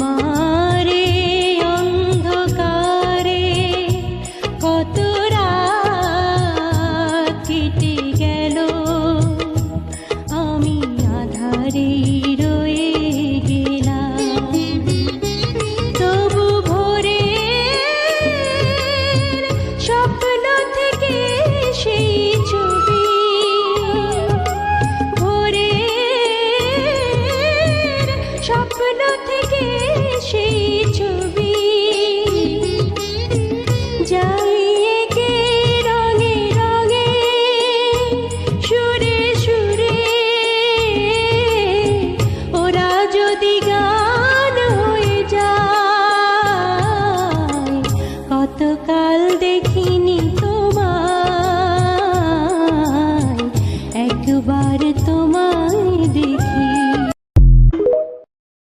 আমারে অন্ধকারে কত রাত কেটে গেল, আমি আধারে রয়ে গেলাম। তবু ভোরের স্বপ্ন থেকে সেই ছবি, ভোরের স্বপ্ন থেকে সেই ছবি যা